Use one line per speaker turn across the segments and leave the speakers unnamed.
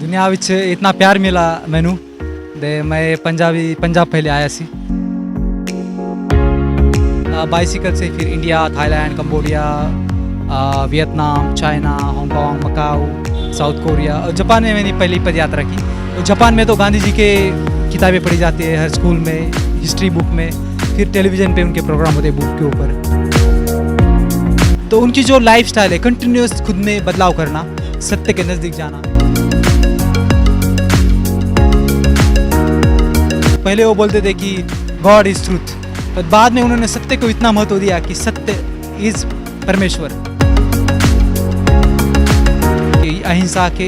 दुनिया विच इतना प्यार मिला मैनू दे मैं पंजाब पहले आया सी बाइसिकल से, फिर India, Thailand, Cambodia, Vietnam, China, Hong Kong, Macau, south Korea और जापान में मैंने पहली पद यात्रा की। और जापान में तो गांधी जी के किताबें पढ़ी जाती है हर स्कूल में, हिस्ट्री बुक में, फिर टेलीविज़न पे उनके प्रोग्राम होते हैं बुक के ऊपर। तो उनकी जो लाइफ स्टाइल है, कंटिन्यूस खुद में बदलाव करना, सत्य के नज़दीक जाना। पहले वो बोलते थे कि गॉड इज ट्रूथ, पर बाद में उन्होंने सत्य को इतना महत्व दिया कि सत्य इज परमेश्वर।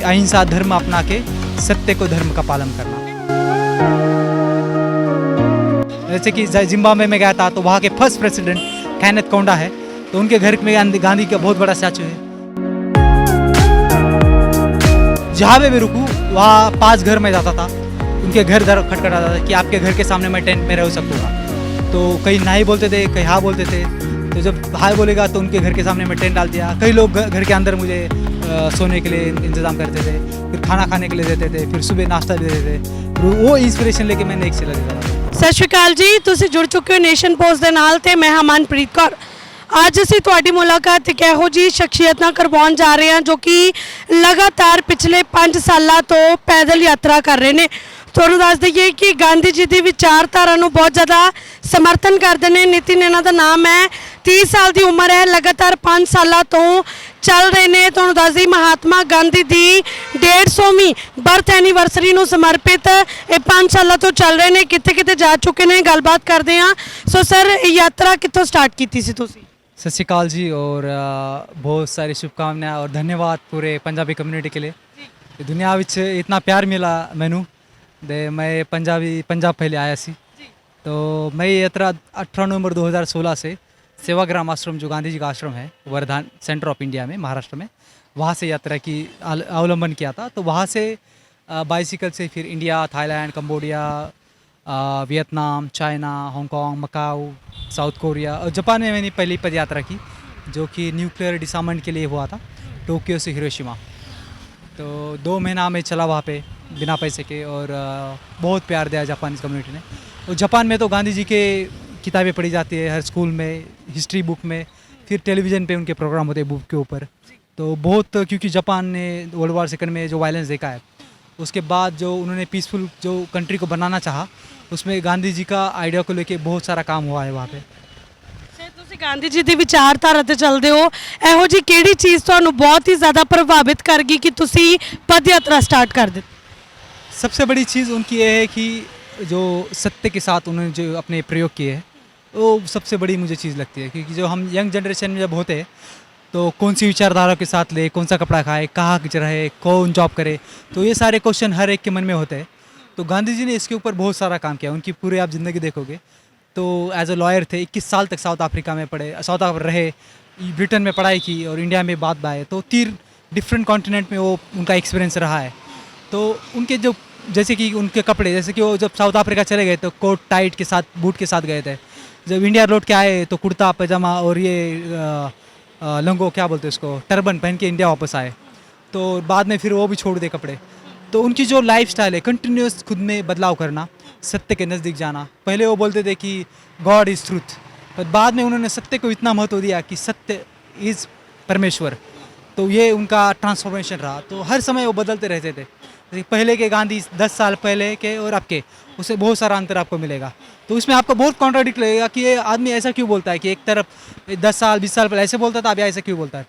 अहिंसा धर्म अपना के सत्य को धर्म का पालन करना। जैसे कि जिम्बाब्वे में गया था तो वहाँ के फर्स्ट प्रेसिडेंट कैनेथ कोंडा है, तो उनके घर में गांधी का बहुत बड़ा स्टैचू है। जहाँ पे भी रुकूँ वहाँ 5 घर में जाता था, उनके घर दर खटखटाता था कि आपके घर के सामने मैं टेंट में रह सकूँगा। तो कहीं नहीं बोलते थे, कहीं हाँ बोलते थे। तो जब हाय बोलेगा तो उनके घर के सामने मैं टेंट डाल दिया। कई लोग घर के अंदर मुझे सोने के लिए इंतज़ाम करते थे, फिर खाना खाने के लिए देते थे, फिर सुबह नाश्ता देते थे। वो इंस्पिरेशन लेके मैंने एक सिला देता था।
ਸਤਿ ਸ਼੍ਰੀ ਅਕਾਲ ਜੀ, ਤੁਸੀਂ ਜੁੜ ਚੁੱਕੇ ਹੋ ਨੇਸ਼ਨ ਪੋਸਟ ਦੇ ਨਾਲ ਤੇ ਮੈਂ ਹਾਂ ਮਨਪ੍ਰੀਤ ਕੌਰ। ਅੱਜ ਅਸੀਂ ਤੁਹਾਡੀ ਮੁਲਾਕਾਤ ਇੱਕ ਇਹੋ ਜਿਹੀ ਸ਼ਖਸੀਅਤ ਨਾਲ ਕਰਵਾਉਣ ਜਾ ਰਹੇ ਹਾਂ ਜੋ ਕਿ ਲਗਾਤਾਰ ਪਿਛਲੇ 5 ਸਾਲਾਂ ਤੋਂ ਪੈਦਲ ਯਾਤਰਾ ਕਰ ਰਹੇ ਨੇ। ਤੁਹਾਨੂੰ ਦੱਸ ਦਈਏ ਕਿ ਗਾਂਧੀ ਜੀ ਦੀ ਵਿਚਾਰਧਾਰਾ ਨੂੰ ਬਹੁਤ ਜ਼ਿਆਦਾ ਸਮਰਥਨ ਕਰਦੇ ਨੇ। ਨਿਤਿਨ ਇਹਨਾਂ ਦਾ ਨਾਮ ਹੈ, 30 ਸਾਲ ਦੀ ਉਮਰ ਹੈ, ਲਗਾਤਾਰ 5 ਸਾਲਾਂ ਤੋਂ ਚੱਲ ਰਹੇ ਨੇ। ਤੁਹਾਨੂੰ ਦੱਸ ਦਈਏ ਮਹਾਤਮਾ ਗਾਂਧੀ ਦੀ 150ਵੀਂ ਬਰਥ ਐਨੀਵਰਸਰੀ ਨੂੰ ਸਮਰਪਿਤ ਇਹ 5 ਸਾਲਾਂ ਤੋਂ ਚੱਲ ਰਹੇ ਨੇ। ਕਿੱਥੇ ਕਿੱਥੇ ਜਾ ਚੁੱਕੇ ਨੇ, ਗੱਲਬਾਤ ਕਰਦੇ ਹਾਂ। ਸੋ ਸਰ, ਇਹ ਯਾਤਰਾ ਕਿੱਥੋਂ ਸਟਾर्ट ਕੀਤੀ ਸੀ ਤੁਸੀਂ?
सत श्रीकाल जी और बहुत सारी शुभकामनाएं और धन्यवाद पूरे पंजाबी कम्युनिटी के लिए। दुनिया विच इतना प्यार मिला मैनू दे मैं पंजाब पहले आया सी। तो मैं ये यात्रा 18 नवंबर 2016 से सेवाग्राम आश्रम, जो गांधी जी का आश्रम है वर्धान सेंटर ऑफ इंडिया में महाराष्ट्र में, वहाँ से यात्रा की अवलंबन किया था। तो वहाँ से बाइसिकल से फिर India, Thailand, Cambodia, Vietnam, China, Hong Kong, Macau, south Korea और जापान में मैंने पहली पद यात्रा की, जो कि न्यूक्लियर डिसआर्ममेंट के लिए हुआ था, टोक्यो से हिरोशिमा। तो 2 महीना में चला वहाँ पे बिना पैसे के, और बहुत प्यार दिया जापानीज़ कम्युनिटी ने। और जापान में तो गांधी जी के किताबें पढ़ी जाती है हर स्कूल में, हिस्ट्री बुक में, फिर टेलीविज़न पे उनके प्रोग्राम होते हैं बुक के ऊपर। तो बहुत, क्योंकि जापान ने वर्ल्ड वॉर सेकंड में जो वायलेंस देखा है, उसके बाद जो उन्होंने पीसफुल जो कंट्री को बनाना चाहा, उसमें गांधी जी का आइडिया को लेके बहुत सारा काम हुआ है वहाँ पे।
ਤੁਸੀਂ ਗਾਂਧੀ ਜੀ ਦੀ ਵਿਚਾਰਧਾਰਾ ਤੇ ਚੱਲਦੇ ਹੋ, ਇਹੋ ਜੀ ਕਿਹੜੀ ਚੀਜ਼ ਤੁਹਾਨੂੰ ਬਹੁਤ ਹੀ ਜ਼ਿਆਦਾ ਪ੍ਰਭਾਵਿਤ ਕਰ ਗਈ ਕਿ ਤੁਸੀਂ ਪਦ ਯਾਤਰਾ ਸਟਾर्ट कर ਦਿੱਤੀ?
सबसे बड़ी चीज़ उनकी ये है कि जो सत्य के साथ उन्होंने जो अपने प्रयोग किए हैं, वो सबसे बड़ी मुझे चीज़ लगती है। क्योंकि जो हम यंग जनरेशन में जब होते हैं तो कौन सी विचारधारा के साथ ले, कौन सा कपड़ा खाए, कहाँ रहे, कौन जॉब करे, तो ये सारे क्वेश्चन हर एक के मन में होते हैं। तो गांधी जी ने इसके ऊपर बहुत सारा काम किया। उनकी पूरी आप ज़िंदगी देखोगे तो एज अ लॉयर थे, 21 साल तक साउथ अफ्रीका में पढ़े, साउथ अफ्रीका रहे, ब्रिटेन में पढ़ाई की और इंडिया में बाद आए। तो 3 डिफरेंट कॉन्टिनेंट में वो उनका एक्सपीरियंस रहा है। तो उनके जो, जैसे कि उनके कपड़े, जैसे कि वो जब साउथ अफ्रीका चले गए तो कोट टाइट के साथ, बूट के साथ गए थे। जब इंडिया लौट के आए तो कुर्ता पैजामा और ये लंगो, क्या बोलते हैं उसको, टर्बन पहन के इंडिया वापस आए। तो बाद में फिर वो भी छोड़ दे कपड़े। तो उनकी जो लाइफ स्टाइल है, कंटिन्यूस खुद में बदलाव करना, सत्य के नज़दीक जाना। पहले वो बोलते थे कि गॉड इज़ ट्रूथ, पर बाद में उन्होंने सत्य को इतना महत्व दिया कि सत्य इज़ परमेश्वर। तो ये उनका ट्रांसफॉर्मेशन रहा। तो हर समय वो बदलते रहते थे। जैसे पहले के गांधी 10 साल पहले के और अब के, उससे बहुत सारा अंतर आपको मिलेगा। तो इसमें आपको बहुत कॉन्ट्राडिक्ट लगेगा कि ये आदमी ऐसा क्यों बोलता है कि एक तरफ 10 साल 20 साल पहले ऐसे बोलता था, अब ऐसा क्यों बोलता है।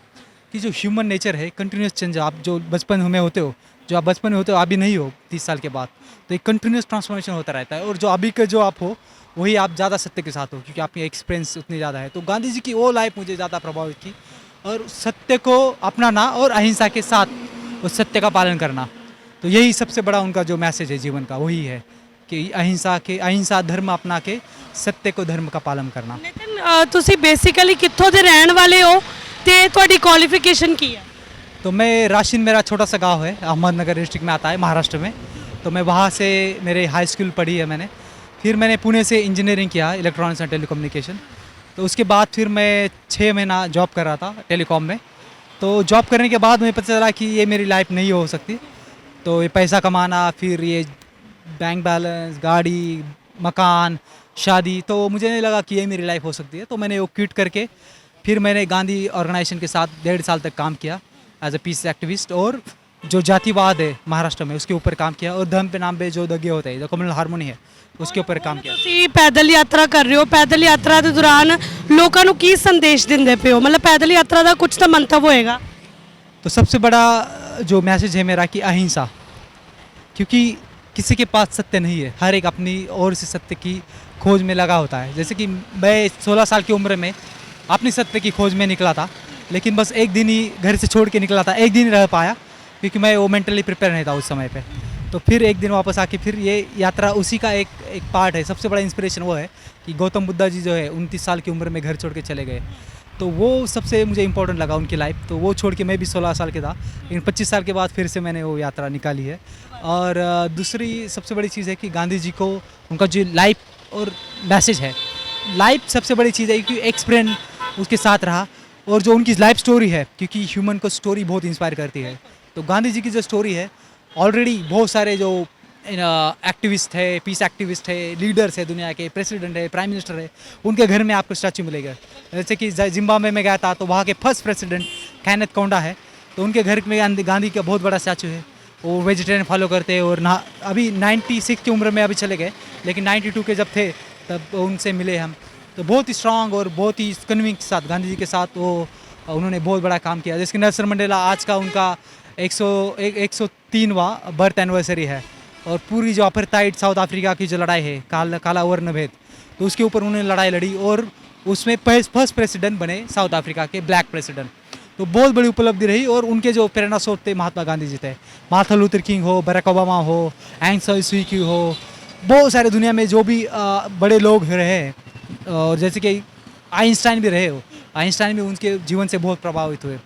कि जो ह्यूमन नेचर है, कंटिन्यूस चेंज। आप जो बचपन में होते हो, जो आप बचपन में होते हो अभी नहीं हो 30 साल के बाद, तो एक कंटिन्यूस ट्रांसफॉर्मेशन होता रहता है। और जो अभी के जो आप हो वही आप ज़्यादा सत्य के साथ हो, क्योंकि आपकी एक्सपीरियंस उतनी ज़्यादा है। तो गांधी जी की वो लाइफ मुझे ज़्यादा प्रभावित की, और सत्य को अपनाना और अहिंसा के साथ उस सत्य का पालन करना। तो यही सबसे बड़ा उनका जो मैसेज है जीवन का, वही है कि अहिंसा धर्म अपना के सत्य को धर्म का पालन करना।
ਨਿਤਿਨ, ਤੁਸੀਂ ਬੇਸਿਕਲੀ ਕਿੱਥੋਂ ਦੇ ਰਹਿਣ ਵਾਲੇ ਹੋ ਤੇ ਤੁਹਾਡੀ ਕੁਆਲੀਫਿਕੇਸ਼ਨ ਕੀ ਹੈ?
तो मैं राशिन, मेरा छोटा सा गांव है, अहमदनगर डिस्ट्रिक्ट में आता है महाराष्ट्र में। तो मैं वहाँ से मेरे हाई स्कूल पढ़ी है मैंने। फिर मैंने पुणे से इंजीनियरिंग किया, इलेक्ट्रॉनिक्स एंड टेलीकम्युनिकेशन। तो उसके बाद फिर मैं 6 महीना जॉब कर रहा था टेलीकॉम में। तो जॉब करने के बाद मुझे पता चला कि ये मेरी लाइफ नहीं हो सकती। तो ये पैसा कमाना, फिर ये बैंक बैलेंस, गाड़ी, मकान, शादी, तो मुझे नहीं लगा कि ये मेरी लाइफ हो सकती है। तो मैंने वो क्विट करके फिर मैंने गांधी ऑर्गेनाइजेशन के साथ 1.5 साल तक काम किया एज ए पीस एक्टिविस्ट, और जो जातिवाद है महाराष्ट्र में उसके ऊपर काम किया, और धर्म पे नाम पे जो दंगे होते हैं, जो कम्युनल हार्मोनी है, उसके ऊपर काम किया।
ਤੁਸੀਂ ਪੈਦਲ ਯਾਤਰਾ ਕਰ ਰਹੇ ਹੋ, ਪੈਦਲ ਯਾਤਰਾ ਦੇ ਦੌਰਾਨ ਲੋਕਾਂ ਨੂੰ ਕੀ ਸੰਦੇਸ਼ ਦਿੰਦੇ ਪਏ ਹੋ? ਮਤਲਬ ਪੈਦਲ ਯਾਤਰਾ ਦਾ ਕੁਝ ਤਾਂ ਮੰਤਵ ਹੋਏਗਾ।
तो सबसे बड़ा जो मैसेज है मेरा कि अहिंसा, क्योंकि किसी के पास सत्य नहीं है, हर एक अपनी ओर से सत्य की खोज में लगा होता है। जैसे कि मैं 16 साल की उम्र में अपनी सत्य की खोज में निकला था, लेकिन बस एक दिन ही घर से छोड़ के निकला था, एक दिन ही रह पाया, क्योंकि मैं वो मेंटली प्रिपेयर नहीं था उस समय पे। तो फिर एक दिन वापस आके फिर ये यात्रा उसी का एक पार्ट है। सबसे बड़ा इंस्पिरेशन वो है कि गौतम बुद्धा जी जो है 29 साल की उम्र में घर छोड़ के चले गए, तो वो सबसे मुझे इंपॉर्टेंट लगा उनकी लाइफ। तो वो छोड़ के मैं भी 16 साल के था, लेकिन 25 साल के बाद फिर से मैंने वो यात्रा निकाली है। और दूसरी सबसे बड़ी चीज़ है कि गांधी जी को उनका जो लाइफ और मैसेज है, लाइफ सबसे बड़ी चीज़ है कि एक्सप्रेन उसके साथ रहा, और जो उनकी लाइफ स्टोरी है, क्योंकि ह्यूमन को स्टोरी बहुत इंस्पायर करती है। तो गांधी जी की जो स्टोरी है, ऑलरेडी बहुत सारे जो एक्टिविस्ट है, पीस एक्टिविस्ट है, लीडर्स है, दुनिया के प्रेसिडेंट है, प्राइम मिनिस्टर है, उनके घर में आपको स्टैचू मिलेगा। जैसे कि जिम्बाब्वे में गया था तो वहाँ के फर्स्ट प्रेसिडेंट कैनेथ कौंडा है, तो उनके घर में गांधी का बहुत बड़ा स्टैचू है। वो वेजिटेरियन फॉलो करते हैं, और ना अभी 96 की उम्र में अभी चले गए, लेकिन 92 के जब थे तब उनसे मिले हम। तो बहुत ही स्ट्रांग और बहुत ही कन्विंस के साथ गांधी जी के साथ वो उन्होंने बहुत बड़ा काम किया। जैसे कि नेल्सन मंडेला आज का उनका 103वां बर्थ एनिवर्सरी है, और पूरी जो अपार्थाइड साउथ अफ्रीका की जो लड़ाई है, काला वर्ण भेद, तो उसके ऊपर उन्होंने लड़ाई लड़ी, और उसमें फर्स्ट प्रेसिडेंट बने साउथ अफ्रीका के, ब्लैक प्रेसिडेंट। तो बहुत बड़ी उपलब्धि रही, और उनके जो प्रेरणा स्रोत थे महात्मा गांधी जी थे। मार्टिन लूथर किंग हो, बराक ओबामा हो, एंग सान सू की हो, बहुत सारे दुनिया में जो भी बड़े लोग रहे, और जैसे कि आइंस्टाइन भी रहे हो, आइंस्टाइन भी उनके जीवन से बहुत प्रभावित हुए।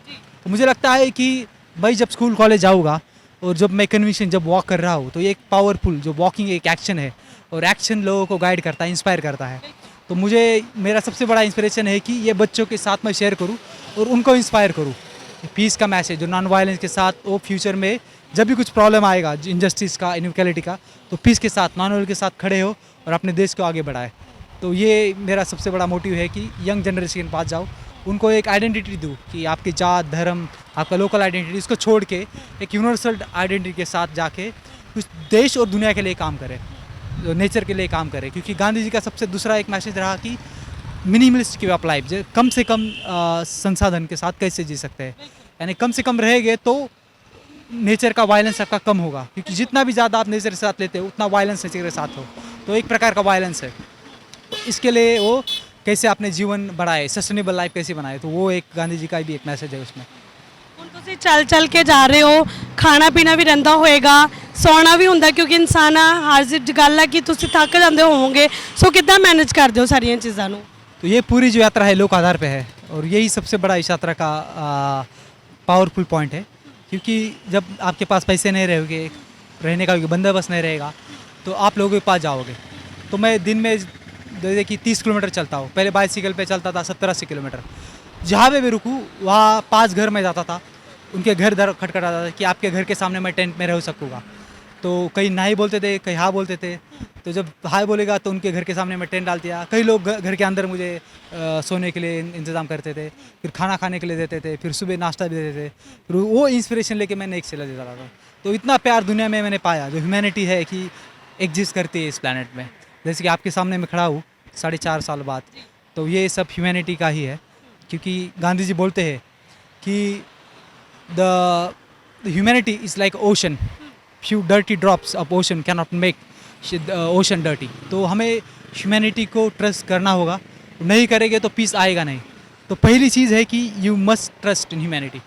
तो मुझे लगता है कि भाई जब स्कूल कॉलेज जाऊँगा, और जब मैं कन्विक्शन जब वॉक कर रहा हूँ, तो ये एक पावरफुल जो वॉकिंग एक एक्शन है, और एक्शन लोगों को गाइड करता है, इंस्पायर करता है। तो मुझे मेरा सबसे बड़ा इंस्पिरेशन है कि ये बच्चों के साथ मैं शेयर करूँ और उनको इंस्पायर करूँ। पीस का मैसेज, जो नॉन वायलेंस के साथ, वो फ्यूचर में जब भी कुछ प्रॉब्लम आएगा, इनजस्टिस का, इनइक्वालिटी का, तो पीस के साथ, नॉन वायलेंस के साथ खड़े हो और अपने देश को आगे बढ़ाए। तो ये मेरा सबसे बड़ा मोटिव है कि यंग जनरेशन के पास जाओ, उनको एक आइडेंटिटी दूँ कि आपकी जात, धर्म, आपका लोकल आइडेंटिटी, इसको छोड़ के एक यूनिवर्सल आइडेंटिटी के साथ जाके कुछ देश और दुनिया के लिए काम करें, जो नेचर के लिए काम करें। क्योंकि गांधी जी का सबसे दूसरा एक मैसेज रहा कि मिनिमलिस्ट की ऑफ लाइफ, कम से कम संसाधन के साथ कैसे जी सकते हैं, यानी कम से कम रहेंगे तो नेचर का वायलेंस आपका कम होगा। क्योंकि जितना भी ज़्यादा आप नेचर के साथ लेते हो, उतना वायलेंस नेचर के साथ हो, तो एक प्रकार का वायलेंस है। तो इसके लिए वो कैसे अपने जीवन बढ़ाए, सस्टेनेबल लाइफ कैसे बनाए, तो वो एक गांधी जी का भी एक मैसेज है उसमें।
ਹੁਣ ਤੁਸੀਂ ਚੱਲ ਕੇ ਜਾ ਰਹੇ ਹੋ, ਖਾਣਾ ਪੀਣਾ ਵੀ ਰਹਿੰਦਾ ਹੋਏਗਾ, ਸੌਣਾ ਵੀ ਹੁੰਦਾ, ਕਿਉਂਕਿ ਇਨਸਾਨ ਹਾਜ਼ਰ ਗੱਲ ਹੈ ਕਿ ਤੁਸੀਂ ਥੱਕ ਜਾਂਦੇ ਹੋਵੋਗੇ, ਸੋ ਕਿੱਦਾਂ ਮੈਨੇਜ ਕਰਦੇ ਹੋ ਸਾਰੀਆਂ ਚੀਜ਼ਾਂ ਨੂੰ?
तो ये पूरी जो यात्रा है लोक आधार पे है, और यही सबसे बड़ा इस यात्रा का पावरफुल पॉइंट है। क्योंकि जब आपके पास पैसे नहीं रहेंगे, रहने का बंदोबस्त नहीं रहेगा, तो आप लोगों के पास जाओगे। तो मैं दिन में जैसे कि 30 किलोमीटर चलता हूँ, पहले बाइसिकल पे चलता था 70-80 किलोमीटर। जहाँ पे भी रुकूँ वहाँ 5 घर में जाता था, उनके घर दर खटखटाता था कि आपके घर के सामने मैं टेंट में रह सकूँगा। तो कहीं ना ही बोलते थे, कहीं हाँ बोलते थे। तो जब हाय बोलेगा तो उनके घर के सामने मैं टेंट डाल दिया। कई लोग घर के अंदर मुझे सोने के लिए इंतज़ाम करते थे, फिर खाना खाने के लिए देते थे, फिर सुबह नाश्ता भी देते थे। फिर वो इंस्पिरेशन लेके मैं नेक्स्ट चला देता था। तो इतना प्यार दुनिया में मैंने पाया, जो ह्यूमैनिटी है कि एग्जिस्ट करती है इस प्लानट में। जैसे कि आपके सामने मैं खड़ा हूँ 4.5 साल बाद, तो ये सब ह्यूमैनिटी का ही है। क्योंकि गांधी जी बोलते हैं कि the humanity is like ocean, few dirty drops of ocean can not make ocean dirty. तो हमें ह्यूमैनिटी को ट्रस्ट करना होगा, नहीं करेंगे तो पीस आएगा नहीं। तो पहली चीज़ है कि you must trust in humanity,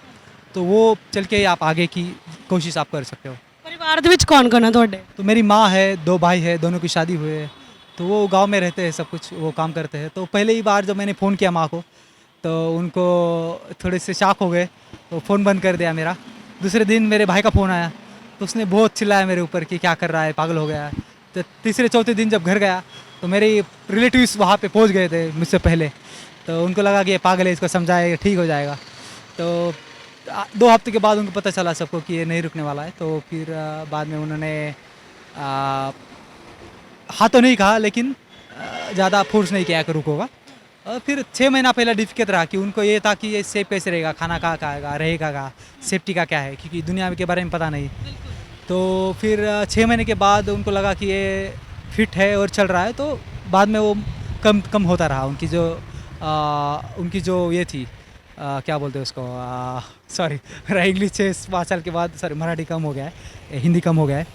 तो वो चल के आप आगे की कोशिश आप कर सकते हो।
ਪਰਿਵਾਰ ਦੇ ਵਿੱਚ ਕੌਣ ਕੌਣ ਹੈ ਤੁਹਾਡੇ?
तो मेरी माँ है, 2 भाई है, दोनों की शादी हुई है, तो वो गांव में रहते हैं, सब कुछ वो काम करते हैं। तो पहले ही बार जब मैंने फ़ोन किया माँ को, तो उनको थोड़े से शॉक हो गए, तो फ़ोन बंद कर दिया मेरा। दूसरे दिन मेरे भाई का फ़ोन आया, तो उसने बहुत चिल्लाया मेरे ऊपर कि क्या कर रहा है, पागल हो गया है। तो तीसरे चौथे दिन जब घर गया, तो मेरे रिलेटिव्स वहाँ पे पहुँच गए थे मुझसे पहले, तो उनको लगा कि ये पागल है, इसको समझाएगा ठीक हो जाएगा। तो 2 हफ्ते के बाद उनको पता चला सबको कि ये नहीं रुकने वाला है, तो फिर बाद में उन्होंने हाँ तो नहीं कहा, लेकिन ज़्यादा फोर्स नहीं किया कि रुकोगा। फिर 6 महीना पहले डिफिकल्ट रहा कि उनको ये था कि ये सेफ कैसे रहेगा, खाना कहाँ खाएगा, रहेगा कहाँ, सेफ्टी का क्या है, क्योंकि दुनिया के बारे में पता नहीं। तो फिर 6 महीने के बाद उनको लगा कि ये फिट है और चल रहा है, तो बाद में वो कम कम होता रहा। उनकी जो ये थी क्या बोलते हैं उसको, सॉरी इंग्लिश 6-5 साल के बाद, सॉरी मराठी कम हो गया है, हिंदी कम हो गया है,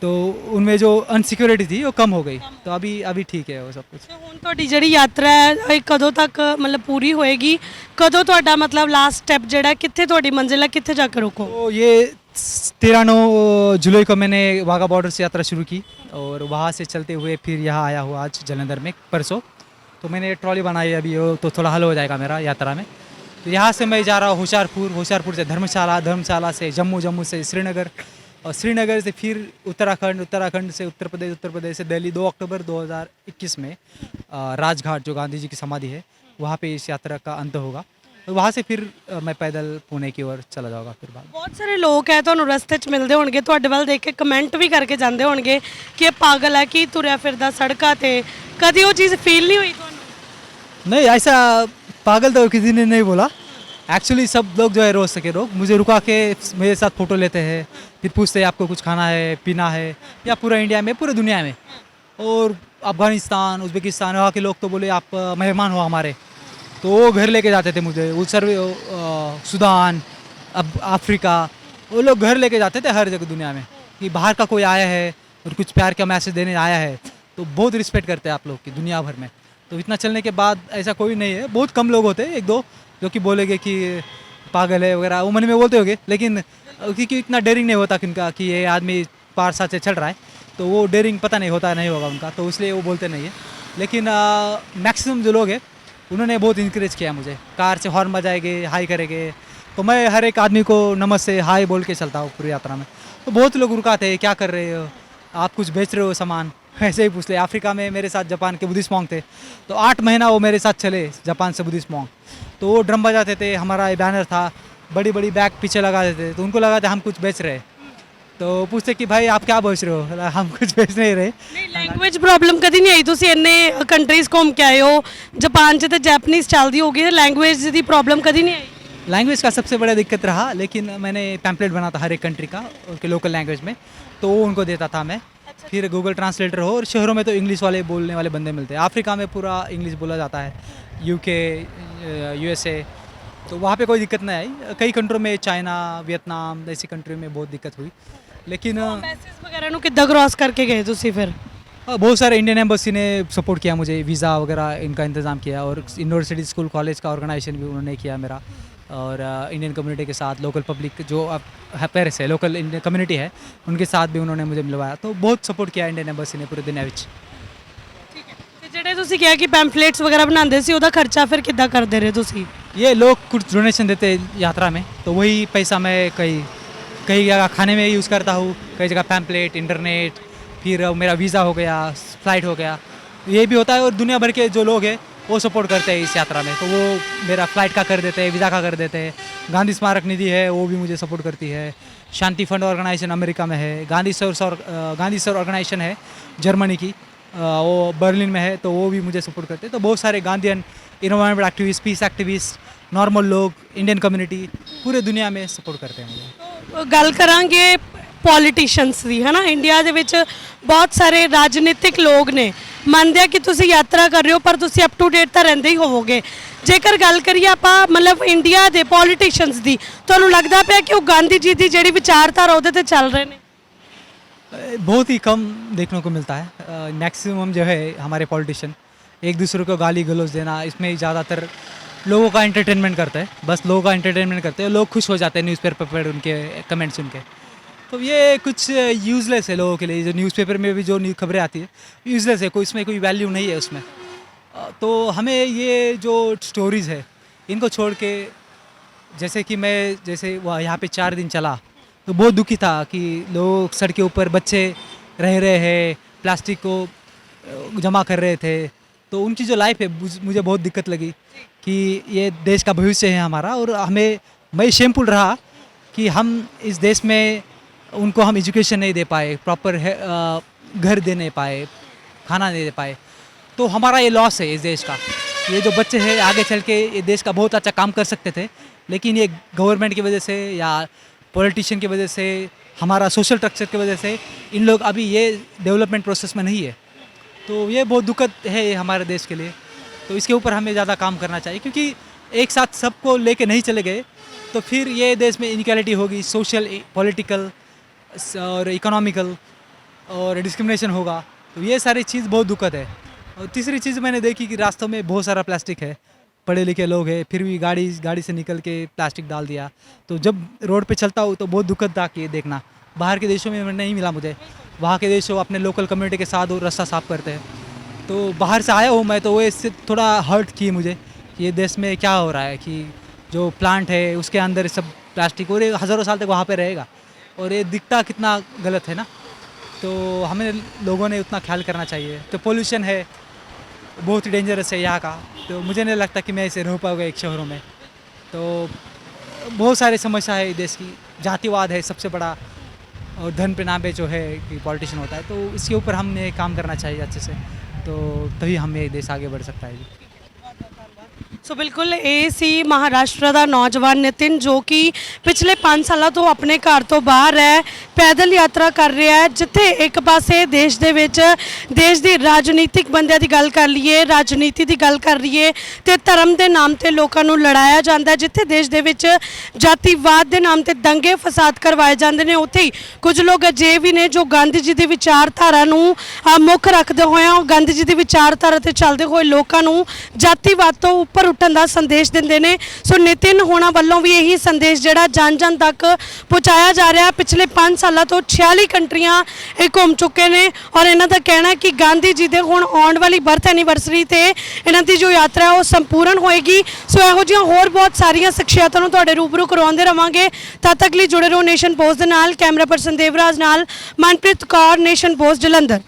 तो उनमें जो अनसिक्योरिटी थी वो कम हो गई। तो अभी ठीक है वो सब कुछ।
ਤੇ ਹੁਣ ਤੁਹਾਡੀ ਜਿਹੜੀ ਯਾਤਰਾ ਹੈ ਇਹ ਕਦੋਂ ਤੱਕ ਮਤਲਬ ਪੂਰੀ ਹੋਏਗੀ? ਕਦੋਂ ਤੁਹਾਡਾ ਮਤਲਬ ਲਾਸਟ ਸਟੈਪ ਜਿਹੜਾ ਹੈ, ਕਿੱਥੇ ਤੁਹਾਡੀ ਮੰਜ਼ਿਲ ਹੈ, ਕਿੱਥੇ ਜਾ ਕੇ ਰੁਕੋ?
तो ये 13-9 जुलाई को मैंने वाघा बॉर्डर से यात्रा शुरू की, और वहाँ से चलते हुए फिर यहाँ आया हुआ आज जलंधर में परसों। तो मैंने ट्रॉली बनाई अभी, वो तो थोड़ा हल हो जाएगा मेरा यात्रा में। तो यहाँ से मैं जा रहा हूँ होशियारपुर से धर्मशाला से जम्मू से श्रीनगर, और श्रीनगर से फिर उत्तराखंड से उत्तर प्रदेश से दिल्ली। 2 अक्टूबर 2021 में राजघाट जो गांधी जी की समाधि है, वहाँ पे इस यात्रा का अंत होगा। तो वहाँ से फिर मैं पैदल पुणे की ओर चला जाऊँगा फिर बाद।
ਬਹੁਤ ਸਾਰੇ ਲੋਕ ਹੈ ਤੁਹਾਨੂੰ ਰਸਤੇ 'ਚ ਮਿਲਦੇ ਹੋਣਗੇ, ਤੁਹਾਡੇ ਵੱਲ ਦੇਖ ਕੇ ਕਮੈਂਟ ਵੀ ਕਰਕੇ ਜਾਂਦੇ ਹੋਣਗੇ ਕਿ ਇਹ ਪਾਗਲ ਹੈ, ਕਿ ਤੁਰਿਆ ਫਿਰਦਾ ਸੜਕਾਂ ਤੇ। ਕਦੀ ਉਹ ਚੀਜ਼ ਫੀਲ ਨਹੀਂ ਹੋਈ ਤੁਹਾਨੂੰ?
नहीं, ऐसा पागल तो किसी ने नहीं बोला। एक्चुअली सब लोग जो है रोज सके लोग मुझे रुका के मेरे साथ फ़ोटो लेते हैं, फिर पूछते हैं आपको कुछ खाना है पीना है, या पूरा इंडिया में पूरे दुनिया में। और अफ़गानिस्तान उज़्बेकिस्तान वहाँ के लोग तो बोले आप मेहमान हो हमारे, तो वो घर लेके जाते थे मुझे। सूडान, अब अफ्रीका, वो लोग घर लेके जाते थे हर जगह दुनिया में, कि बाहर का कोई आया है और कुछ प्यार का मैसेज देने आया है, तो बहुत रिस्पेक्ट करते हैं आप लोग की दुनिया भर में। तो इतना चलने के बाद ऐसा कोई नहीं है, बहुत कम लोग होते हैं, 1-2 जो कि बोलेंगे कि पागल है वगैरह, वो मन में बोलते होंगे, लेकिन क्योंकि इतना डेयरिंग नहीं होता किनका कि ये आदमी 5 साल से चल रहा है, तो वो डेयरिंग पता नहीं होता नहीं होगा उनका, तो इसलिए वो बोलते नहीं है। लेकिन मैक्सिमम जो लोग हैं उन्होंने बहुत इंकरेज किया मुझे, कार से हॉर्न बजाएंगे, हाई करेंगे, तो मैं हर एक आदमी को नमस्ते हाई बोल के चलता हूँ पूरी यात्रा में। तो बहुत लोग रुकाते हैं, क्या कर रहे हो आप, कुछ बेच रहे हो सामान, ऐसे ही पूछते। अफ्रीका में मेरे साथ जापान के बुद्धिस्ट मॉन्क थे, तो 8 महीना वो मेरे साथ चले जापान से बुद्धिस्ट मॉन्क। तो वो ड्रम बजाते थे, हमारा बैनर था, बड़ी बैग पीछे लगा देते थे, तो उनको लगा था हम कुछ बेच रहे हैं। तो पूछते कि भाई आप क्या बेच रहे हो, हम कुछ बेच नहीं रहे।
ਨਹੀਂ ਲੈਂਗੁਏਜ ਪ੍ਰੋਬਲਮ ਕਦੀ ਨਹੀਂ ਆਈ? ਤੁਸੀਂ ਇੰਨੇ ਕੰਟਰੀਜ਼ ਘੁੰਮ ਕੇ ਆਏ ਹੋ, ਜਾਪਾਨ 'ਚ ਤਾਂ ਜੈਪਨੀਜ਼ ਚੱਲਦੀ ਹੋਗੀ, ਤੇ ਲੈਂਗੁਏਜ ਦੀ ਪ੍ਰੋਬਲਮ ਕਦੀ नहीं आई?
लैंग्वेज का सबसे बड़ा दिक्कत रहा, लेकिन मैंने पैम्पलेट बना था हर एक कंट्री का उनके लोकल लैंग्वेज में, तो वो उनको देता था मैं। फिर गूगल ट्रांसलेटर हो, और शहरों में तो इंग्लिश वाले बोलने वाले बंदे मिलते हैं। अफ्रीका में पूरा इंग्लिश बोला जाता है, यूके, यूएसए, तो वहाँ पे कोई दिक्कत नहीं आई। कई कंट्रियों में, चाइना, वियतनाम ऐसी कंट्री में बहुत दिक्कत हुई, लेकिन
ਮੈਸੇਜ ਵਗੈਰਾ ਨੂੰ ਕਿੱਦਾਂ ਕ੍ਰਾਸ ਕਰਕੇ ਗਏ ਤੁਸੀਂ ਫਿਰ?
बहुत सारे इंडियन एम्बेसी ने सपोर्ट किया मुझे, वीज़ा वगैरह इनका इंतज़ाम किया, और यूनिवर्सिटी स्कूल कॉलेज का ऑर्गेनाइजेशन भी उन्होंने किया मेरा, और इंडियन कम्युनिटी के साथ, लोकल पब्लिक जो अब पेरिस है, लोकल इंडियन कम्युनिटी है, उनके साथ भी उन्होंने मुझे मिलवाया। तो बहुत सपोर्ट किया इंडियन एम्बेसी ने पूरे दुनिया ਵਿੱਚ।
ਠੀਕ ਹੈ, ਤੇ ਜਿਹੜੇ ਤੁਸੀਂ ਕਿਹਾ ਕਿ ਪੈਂਫਲੇट्स ਵਗੈरह ਬਣਾਉਂਦੇ ਸੀ, ਉਹਦਾ ਖਰਚਾ ਫਿਰ ਕਿੱਦਾਂ ਕਰਦੇ ਰਹੇ ਤੁਸੀਂ?
ये लोग कुछ डोनेशन देते हैं यात्रा में, तो वही पैसा मैं कई जगह खाने में यूज़ करता हूँ, कई जगह पैम्पलेट, इंटरनेट, फिर मेरा वीज़ा हो गया, फ़्लाइट हो गया, ये भी होता है। और दुनिया भर के जो लोग हैं वो सपोर्ट करते हैं इस यात्रा में, तो वो मेरा फ़्लाइट का कर देते हैं, वीज़ा का कर देते हैं। गांधी स्मारक निधि है, वो भी मुझे सपोर्ट करती है। शांति फंड ऑर्गेनाइजेशन अमेरिका में है, गांधी सर ऑर्गेनाइजेशन है जर्मनी की, वो बर्लिन में है, तो वो भी मुझे सपोर्ट करते हैं। तो बहुत सारे Gandhian, environment activists, peace activists, normal लोग, इंडियन कम्युनिटी पूरे दुनिया में सपोर्ट करते हैं मुझे।
ਗੱਲ ਕਰਾਂਗੇ ਪੋਲੀਟੀਸ਼ੀਅਨਸ ਦੀ, ਹੈ ਨਾ। ਇੰਡੀਆ ਦੇ ਵਿੱਚ ਬਹੁਤ ਸਾਰੇ ਰਾਜਨੀਤਿਕ ਲੋਕ ਨੇ, ਮੰਨਦੇ ਆ ਕਿ ਤੁਸੀਂ ਯਾਤਰਾ ਕਰ ਰਹੇ ਹੋ, ਪਰ ਤੁਸੀਂ ਅਪ ਟੂ ਡੇਟ ਤਾਂ ਰਹਿੰਦੇ ਹੀ ਹੋਵੋਗੇ। ਜੇਕਰ ਗੱਲ ਕਰੀਏ ਆਪਾਂ ਮਤਲਬ ਇੰਡੀਆ ਦੇ ਪੋਲੀਟੀਸ਼ੀਅਨਸ ਦੀ, ਤੁਹਾਨੂੰ ਲੱਗਦਾ ਪਿਆ ਕਿ ਉਹ ਗਾਂਧੀ ਜੀ ਦੀ ਜਿਹੜੀ ਵਿਚਾਰਧਾਰਾ ਉਹਦੇ ਤੇ ਚੱਲ ਰਹੇ ਨੇ?
बहुत ही कम देखने को मिलता है। मैक्सिमम जो है हमारे पॉलिटिशियन एक दूसरे को गाली गलौज देना, इसमें ज़्यादातर लोगों का एंटरटेनमेंट करते हैं, बस लोगों का एंटरटेनमेंट करते हैं, लोग खुश हो जाते हैं न्यूज़पेपर पर उनके कमेंट्स सुन के। तो ये कुछ यूज़लेस है लोगों के लिए, जो न्यूज़पेपर में भी जो खबरें आती है यूज़लेस है, कोई इसमें कोई वैल्यू नहीं है उसमें। तो हमें ये जो स्टोरीज़ है इनको छोड़ के, जैसे कि मैं वह यहाँ पे 4 दिन चला, तो बहुत दुखी था कि लोग सड़क के ऊपर बच्चे रह रहे हैं, प्लास्टिक को जमा कर रहे थे, तो उनकी जो लाइफ है मुझे बहुत दिक्कत लगी कि ये देश का भविष्य है हमारा, और हमें मैं शेमफुल रहा कि हम इस देश में उनको हम एजुकेशन नहीं दे पाए, प्रॉपर घर दे नहीं पाए, खाना नहीं दे पाए। तो हमारा ये लॉस है इस देश का। ये जो बच्चे हैं आगे चल के ये देश का बहुत अच्छा काम कर सकते थे, लेकिन ये गवर्नमेंट की वजह से या पॉलिटिशियन की वजह से, हमारा सोशल स्ट्रक्चर की वजह से इन लोग अभी ये डेवलपमेंट प्रोसेस में नहीं है। तो ये बहुत दुखद है ये हमारे देश के लिए। तो इसके ऊपर हमें ज़्यादा काम करना चाहिए, क्योंकि एक साथ सबको लेके नहीं चले गए तो फिर ये देश में इनइक्वालिटी होगी, सोशल, पॉलिटिकल और इकोनॉमिकल और डिस्क्रिमिनेशन होगा। तो ये सारी चीज़ बहुत दुखद है। और तीसरी चीज़ मैंने देखी कि रास्तों में बहुत सारा प्लास्टिक है, पढ़े लिखे लोग हैं फिर भी गाड़ी से निकल के प्लास्टिक डाल दिया। तो जब रोड पे चलता हूँ तो बहुत दुखद था कि ये देखना। बाहर के देशों में नहीं मिला मुझे, वहाँ के देशों अपने लोकल कम्युनिटी के साथ वो रास्ता साफ करते हैं। तो बाहर से आया हूँ मैं, तो वो इससे थोड़ा हर्ट की मुझे कि ये देश में क्या हो रहा है कि जो प्लांट है उसके अंदर सब प्लास्टिक, और ये हज़ारों साल तक वहाँ पे रहेगा और ये दिखता कितना गलत है ना। तो हमें लोगों ने उतना ख्याल करना चाहिए। तो पोल्यूशन है बहुत ही डेंजरस है यहाँ का, तो मुझे नहीं लगता कि मैं इसे रह पाऊँगा एक शहरों में। तो बहुत सारी समस्या है देश की, जातिवाद है सबसे बड़ा, और धन पे नाम पे जो है कि पॉलिटिशियन होता है। तो इसके ऊपर हमें काम करना चाहिए अच्छे से, तो तभी हमें ये देश आगे बढ़ सकता है।
ਸੋ ਬਿਲਕੁਲ ਇਹ ਸੀ ਮਹਾਰਾਸ਼ਟਰ ਦਾ ਨੌਜਵਾਨ ਨਿਤਿਨ, ਜੋ ਕਿ ਪਿਛਲੇ 5 ਸਾਲਾਂ ਤੋਂ ਆਪਣੇ ਘਰ ਤੋਂ ਬਾਹਰ ਹੈ, ਪੈਦਲ ਯਾਤਰਾ ਕਰ ਰਿਹਾ ਹੈ। ਜਿੱਥੇ ਇੱਕ ਪਾਸੇ ਦੇਸ਼ ਦੇ ਵਿੱਚ ਦੇਸ਼ ਦੀ ਰਾਜਨੀਤਿਕ ਬੰਦਿਆਂ ਦੀ ਗੱਲ ਕਰ ਲਈਏ, ਰਾਜਨੀਤੀ ਦੀ ਗੱਲ ਕਰ ਲਈਏ ਤੇ ਧਰਮ ਦੇ ਨਾਮ ਤੇ ਲੋਕਾਂ ਨੂੰ ਲੜਾਇਆ ਜਾਂਦਾ ਹੈ, ਜਿੱਥੇ ਦੇਸ਼ ਦੇ ਵਿੱਚ ਜਾਤੀਵਾਦ ਦੇ ਨਾਮ ਤੇ ਦੰਗੇ ਫਸਾਦ ਕਰਵਾਏ ਜਾਂਦੇ ਨੇ, ਉੱਥੇ ਹੀ ਕੁਝ ਲੋਕ ਅਜਿਹੇ ਵੀ ਨੇ ਜੋ ਗਾਂਧੀ ਜੀ ਦੀ ਵਿਚਾਰਧਾਰਾ ਨੂੰ ਮੁੱਖ ਰੱਖਦੇ ਹੋਏ ਗਾਂਧੀ ਜੀ ਦੀ ਵਿਚਾਰਧਾਰਾ ਤੇ ਚੱਲਦੇ ਹੋਏ ਲੋਕਾਂ ਨੂੰ ਜਾਤੀਵਾਦ ਤੋਂ ਉੱਪਰ ਉੱਠਣ ਦਾ ਸੰਦੇਸ਼ ਦਿੰਦੇ ਨੇ। ਸੋ ਨਿਤਿਨ ਹੋਣਾ ਵੱਲੋਂ ਵੀ ਇਹੀ ਸੰਦੇਸ਼ ਜਿਹੜਾ ਜਨ ਤੱਕ ਪਹੁੰਚਾਇਆ ਜਾ ਰਿਹਾ। ਪਿਛਲੇ 5 ਸਾਲਾਂ ਤੋਂ 46 ਕੰਟਰੀਆਂ ਇਹ ਘੁੰਮ ਚੁੱਕੇ ਨੇ ਔਰ ਇਹਨਾਂ ਦਾ ਕਹਿਣਾ ਹੈ ਕਿ ਗਾਂਧੀ ਜੀ ਦੇ ਹੁਣ ਆਉਣ ਵਾਲੀ ਬਰਥ ਐਨੀਵਰਸਰੀ ਤੇ ਇਹਨਾਂ ਦੀ ਜੋ ਯਾਤਰਾ ਹੈ ਉਹ ਸੰਪੂਰਨ ਹੋਏਗੀ। ਸੋ ਇਹੋ ਜਿਹੀਆਂ ਹੋਰ ਬਹੁਤ ਸਾਰੀਆਂ ਸ਼ਖਸੀਅਤਾਂ ਨੂੰ ਤੁਹਾਡੇ ਰੂਬਰੂ ਕਰਵਾਉਂਦੇ ਰਵਾਂਗੇ। ਤਦ ਤੱਕ ਲਈ ਜੁੜੇ ਰਹੋ ਨੇਸ਼ਨ ਪੋਸਟ ਦੇ ਨਾਲ। ਕੈਮਰਾ ਪਰਸਨ ਦੇਵਰਾਜ ਨਾਲ ਮਨਪ੍ਰੀਤ ਕੌਰ, ਨੇਸ਼ਨ ਪੋਸਟ ਜਲੰਧਰ।